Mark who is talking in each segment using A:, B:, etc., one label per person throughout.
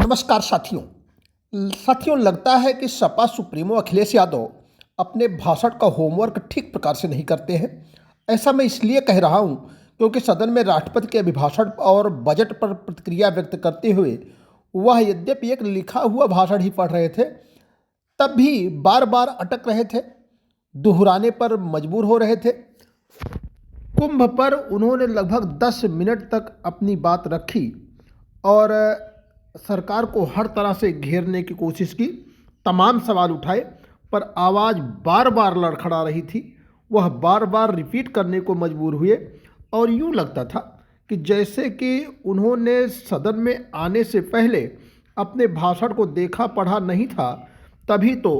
A: नमस्कार साथियों, लगता है कि सपा सुप्रीमो अखिलेश यादव अपने भाषण का होमवर्क ठीक प्रकार से नहीं करते हैं। ऐसा मैं इसलिए कह रहा हूं क्योंकि सदन में राष्ट्रपति के अभिभाषण और बजट पर प्रतिक्रिया व्यक्त करते हुए वह यद्यपि एक लिखा हुआ भाषण ही पढ़ रहे थे, तब भी बार बार अटक रहे थे, दोहराने पर मजबूर हो रहे थे। कुंभ पर उन्होंने लगभग 10 मिनट तक अपनी बात रखी और सरकार को हर तरह से घेरने की कोशिश की। तमाम सवाल उठाए पर आवाज़ बार बार लड़खड़ा रही थी। वह बार बार रिपीट करने को मजबूर हुए और यूँ लगता था कि जैसे कि उन्होंने सदन में आने से पहले अपने भाषण को देखा पढ़ा नहीं था, तभी तो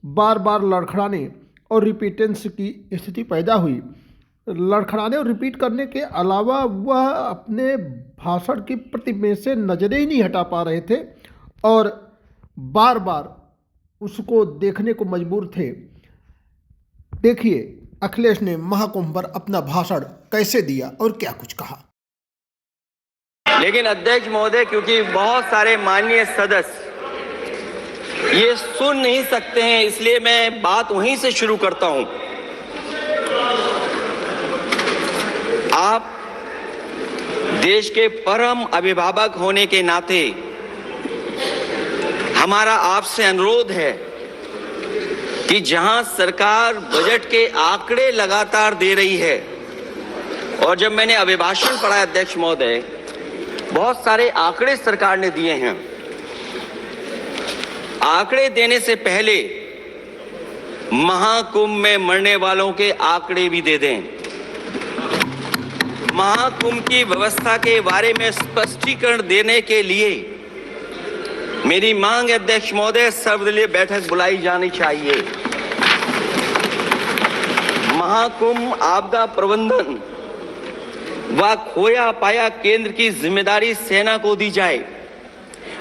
A: बार बार लड़खड़ाने और रिपीटेंस की स्थिति पैदा हुई। लड़खड़ाने और रिपीट करने के अलावा वह अपने भाषण की प्रति में से नजरें ही नहीं हटा पा रहे थे और बार बार उसको देखने को मजबूर थे। देखिए अखिलेश ने महाकुंभ पर अपना भाषण कैसे दिया और क्या कुछ कहा।
B: लेकिन अध्यक्ष महोदय, क्योंकि बहुत सारे माननीय सदस्य ये सुन नहीं सकते हैं, इसलिए मैं बात वहीं से शुरू करता हूं। आप देश के परम अभिभावक होने के नाते हमारा आपसे अनुरोध है कि जहां सरकार बजट के आंकड़े लगातार दे रही है, और जब मैंने अभिभाषण पढ़ा अध्यक्ष महोदय, बहुत सारे आंकड़े सरकार ने दिए हैं। आंकड़े देने से पहले महाकुंभ में मरने वालों के आंकड़े भी दे दें। महाकुंभ की व्यवस्था के बारे में स्पष्टीकरण देने के लिए मेरी मांग है अध्यक्ष महोदय, सर्वदलीय बैठक बुलाई जानी चाहिए। महाकुंभ आपदा प्रबंधन व खोया पाया केंद्र की जिम्मेदारी सेना को दी जाए।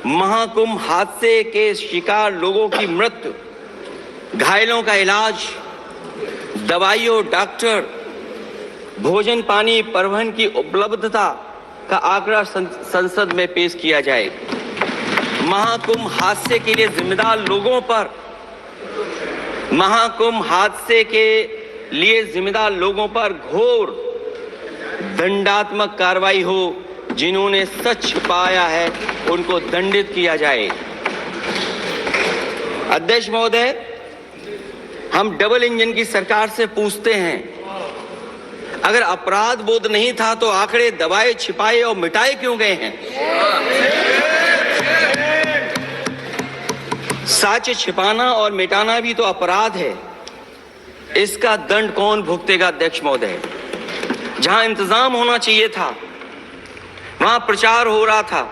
B: महाकुंभ हादसे के शिकार लोगों की मृत्यु, घायलों का इलाज, दवाइयों, डॉक्टर, भोजन पानी, परिवहन की उपलब्धता का आंकड़ा संसद में पेश किया जाए। महाकुंभ हादसे के लिए जिम्मेदार लोगों पर घोर दंडात्मक कार्रवाई हो। जिन्होंने सच छिपाया है उनको दंडित किया जाए। अध्यक्ष महोदय, हम डबल इंजन की सरकार से पूछते हैं, अगर अपराध बोध नहीं था तो आंकड़े दबाए, छिपाए और मिटाए क्यों गए हैं? सच छिपाना और मिटाना भी तो अपराध है। इसका दंड कौन भुगतेगा अध्यक्ष महोदय? जहां इंतजाम होना चाहिए था वहां प्रचार हो रहा था।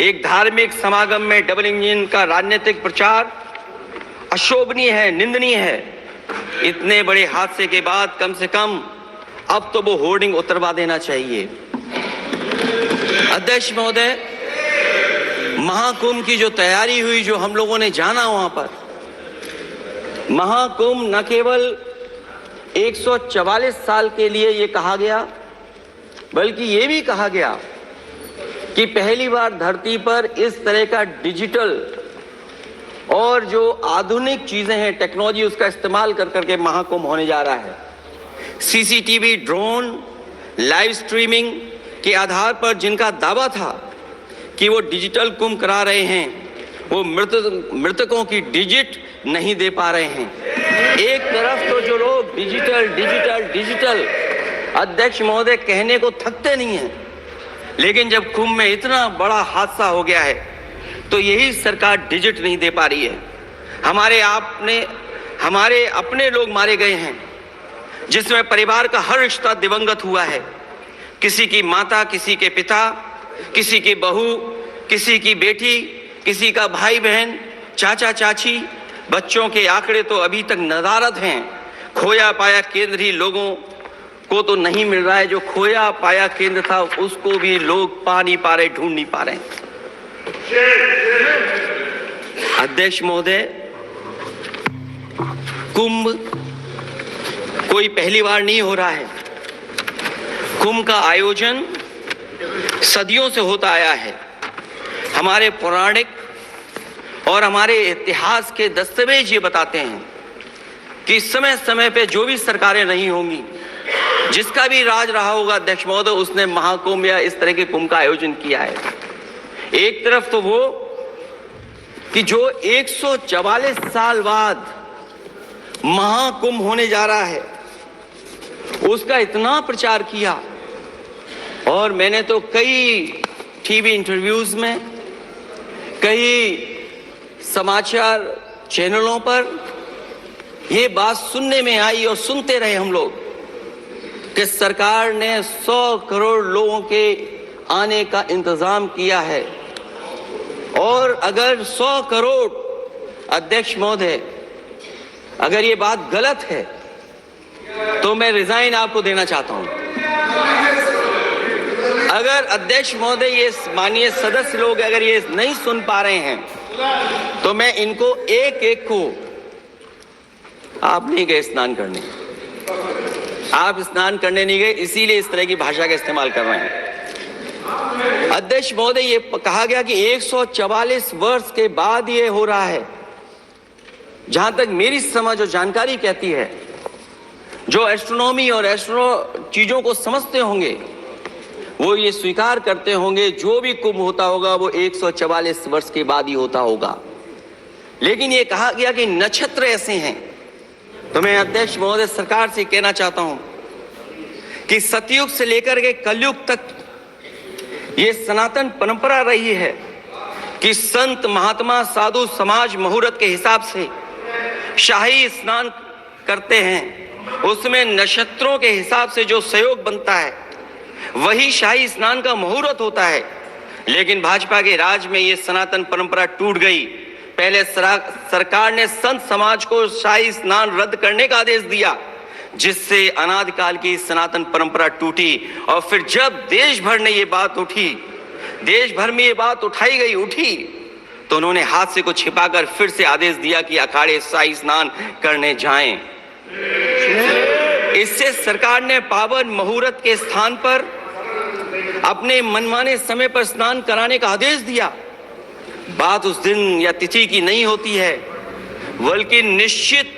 B: एक धार्मिक समागम में डबल इंजन का राजनीतिक प्रचार अशोभनीय है, निंदनीय है। इतने बड़े हादसे के बाद कम से कम अब तो वो होर्डिंग उतरवा देना चाहिए। अध्यक्ष महोदय, महाकुंभ की जो तैयारी हुई, जो हम लोगों ने जाना वहां पर, महाकुंभ न केवल 144 साल के लिए ये कहा गया, बल्कि ये भी कहा गया कि पहली बार धरती पर इस तरह का डिजिटल और जो आधुनिक चीजें हैं, टेक्नोलॉजी, उसका इस्तेमाल कर करके महाकुंभ होने जा रहा है। सीसीटीवी, ड्रोन, लाइव स्ट्रीमिंग के आधार पर जिनका दावा था कि वो डिजिटल कुंभ करा रहे हैं, वो मृतकों की डिजिट नहीं दे पा रहे हैं। एक तरफ तो जो लोग डिजिटल अध्यक्ष महोदय कहने को थकते नहीं हैं, लेकिन जब कुंभ में इतना बड़ा हादसा हो गया है तो यही सरकार डिजिट नहीं दे पा रही है। हमारे अपने लोग मारे गए हैं, जिसमें परिवार का हर रिश्ता दिवंगत हुआ है। किसी की माता, किसी के पिता, किसी की बहू, किसी की बेटी, किसी का भाई बहन, चाचा चाची। बच्चों के आंकड़े तो अभी तक नदारद हैं। खोया पाया केंद्र ही लोगों को तो नहीं मिल रहा है। जो खोया पाया केंद्र था उसको भी लोग पा नहीं पा रहे, ढूंढ नहीं पा रहे। अध्यक्ष महोदय, कुंभ कोई पहली बार नहीं हो रहा है। कुंभ का आयोजन सदियों से होता आया है। हमारे पौराणिक और हमारे इतिहास के दस्तावेज ये बताते हैं कि समय समय पे जो भी सरकारें नहीं होंगी, जिसका भी राज रहा होगा अध्यक्ष महोदय, उसने महाकुंभ या इस तरह के कुंभ का आयोजन किया है। एक तरफ तो वो कि जो 144 साल बाद महाकुंभ होने जा रहा है, उसका इतना प्रचार किया, और मैंने तो कई टीवी इंटरव्यूज में, कई समाचार चैनलों पर ये बात सुनने में आई और सुनते रहे हम लोग कि सरकार ने 100 करोड़ लोगों के आने का इंतजाम किया है, और अगर 100 करोड़, अध्यक्ष महोदय, अगर ये बात गलत है तो मैं रिजाइन आपको देना चाहता हूं। अगर अध्यक्ष महोदय, ये माननीय सदस्य लोग अगर ये नहीं सुन पा रहे हैं तो मैं इनको एक एक को, आप नहीं गए स्नान करने, आप स्नान करने नहीं गए, इसीलिए इस तरह की भाषा का इस्तेमाल कर रहे हैं। अध्यक्ष महोदय, ये कहा गया कि 144 वर्ष के बाद ये हो रहा है। जहां तक मेरी समझ और जानकारी कहती है, जो एस्ट्रोनॉमी और एस्ट्रो चीजों को समझते होंगे वो ये स्वीकार करते होंगे, जो भी कुंभ होता होगा वो 144 वर्ष के बाद ही होता होगा। लेकिन ये कहा गया कि नक्षत्र ऐसे हैं, तो मैं अध्यक्ष महोदय सरकार से कहना चाहता हूं कि सतयुग से लेकर के कलयुग तक ये सनातन परंपरा रही है कि संत महात्मा साधु समाज मुहूर्त के हिसाब से शाही स्नान करते हैं, उसमें नक्षत्रों के हिसाब से जो सहयोग बनता है वही शाही स्नान का मुहूर्त होता है। लेकिन भाजपा के राज में ये सनातन परंपरा टूट गई। पहले सरकार ने संत समाज को शाही स्नान रद्द करने का आदेश दिया, जिससे अनादिकाल की सनातन परंपरा टूटी। और फिर जब देश भर में ये बात उठी, तो उन्होंने हादसे को छिपाकर फिर से आदेश दिया कि अखाड़े शाही स्नान करने जाएं। इससे सरकार ने पावन मुहूर्त के स्थान पर अपने मनमाने समय पर स्नान कराने का आदेश दिया। बात उस दिन या तिथि की नहीं होती है, बल्कि निश्चित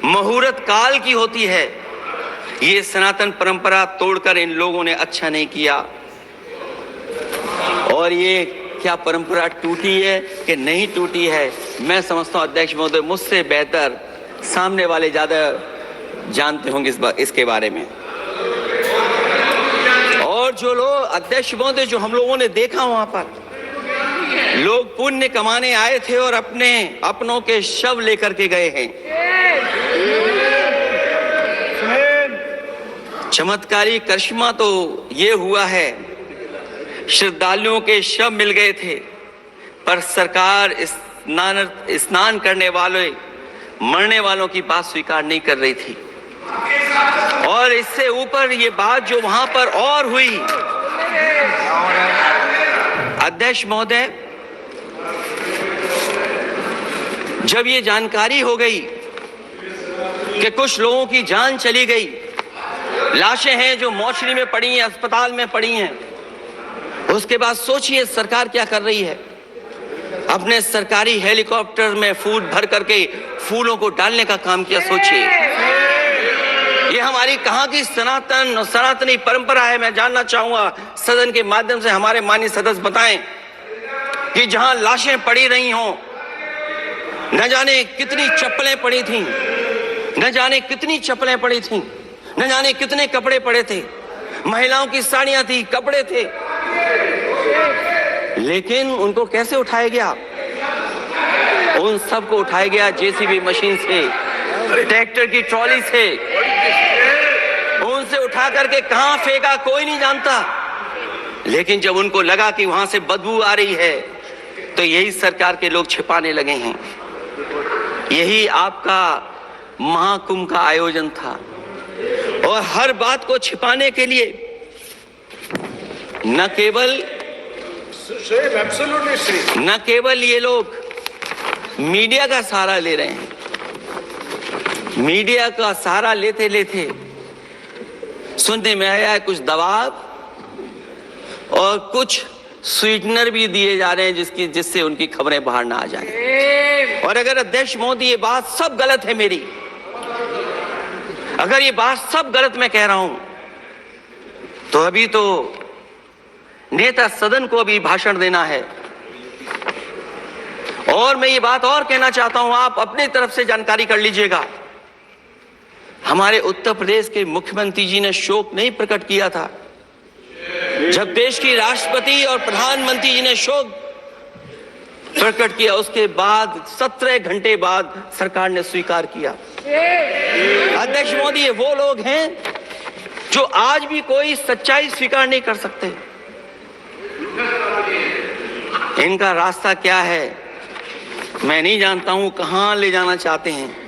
B: मुहूर्त काल की होती है। ये सनातन परंपरा तोड़कर इन लोगों ने अच्छा नहीं किया। और ये क्या परंपरा टूटी है कि नहीं टूटी है, मैं समझता हूं अध्यक्ष महोदय मुझसे बेहतर सामने वाले ज्यादा जानते होंगे इसके बारे में। और जो लोग, अध्यक्ष महोदय, जो हम लोगों ने देखा वहां पर लोग पुण्य कमाने आए थे और अपनों के शव लेकर के गए हैं। चमत्कारी करिश्मा तो ये हुआ है, श्रद्धालुओं के शव मिल गए थे, पर सरकार स्नान करने वाले मरने वालों की बात स्वीकार नहीं कर रही थी। और इससे ऊपर ये बात जो वहां पर और हुई, अध्यक्ष महोदय, जब ये जानकारी हो गई कि कुछ लोगों की जान चली गई, लाशें हैं जो मोर्चरी में पड़ी हैं, अस्पताल में पड़ी हैं, उसके बाद सोचिए सरकार क्या कर रही है। अपने सरकारी हेलीकॉप्टर में फूल भर करके फूलों को डालने का काम किया। सोचिए, ये हमारी कहां की सनातनी परंपरा है। मैं जानना चाहूंगा सदन के माध्यम से हमारे माननीय सदस्य बताएं कि जहां लाशें पड़ी रही हों, न जाने कितनी चप्पलें पड़ी थीं, न जाने कितनी चप्पलें पड़ी थीं, न जाने कितने कपड़े पड़े थे, महिलाओं की साड़ियां थी, कपड़े थे, लेकिन उनको कैसे उठाया गया? उन सबको उठाया गया जेसीबी मशीन से, ट्रैक्टर की ट्रॉली से। उनसे उठा करके कहां फेंका कोई नहीं जानता, लेकिन जब उनको लगा कि वहां से बदबू आ रही है, तो यही सरकार के लोग छिपाने लगे हैं। यही आपका महाकुंभ का आयोजन था। और हर बात को छिपाने के लिए न केवल ये लोग मीडिया का सहारा ले रहे हैं, मीडिया का सहारा लेते लेते सुनने में आया है कुछ दबाव और कुछ स्वीटनर भी दिए जा रहे हैं जिससे उनकी खबरें बाहर ना आ जाए। और अगर अध्यक्ष मोदी ये बात सब गलत है मेरी, अगर ये बात सब गलत मैं कह रहा हूं, तो अभी तो नेता सदन को अभी भाषण देना है। और मैं ये बात और कहना चाहता हूं, आप अपने तरफ से जानकारी कर लीजिएगा। हमारे उत्तर प्रदेश के मुख्यमंत्री जी ने शोक नहीं प्रकट किया था। जब देश की राष्ट्रपति और प्रधानमंत्री जी ने शोक प्रकट किया, उसके बाद 17 घंटे बाद सरकार ने स्वीकार किया। अध्यक्ष मोदी, ये वो लोग हैं जो आज भी कोई सच्चाई स्वीकार नहीं कर सकते। इनका रास्ता क्या है मैं नहीं जानता हूं, कहां ले जाना चाहते हैं।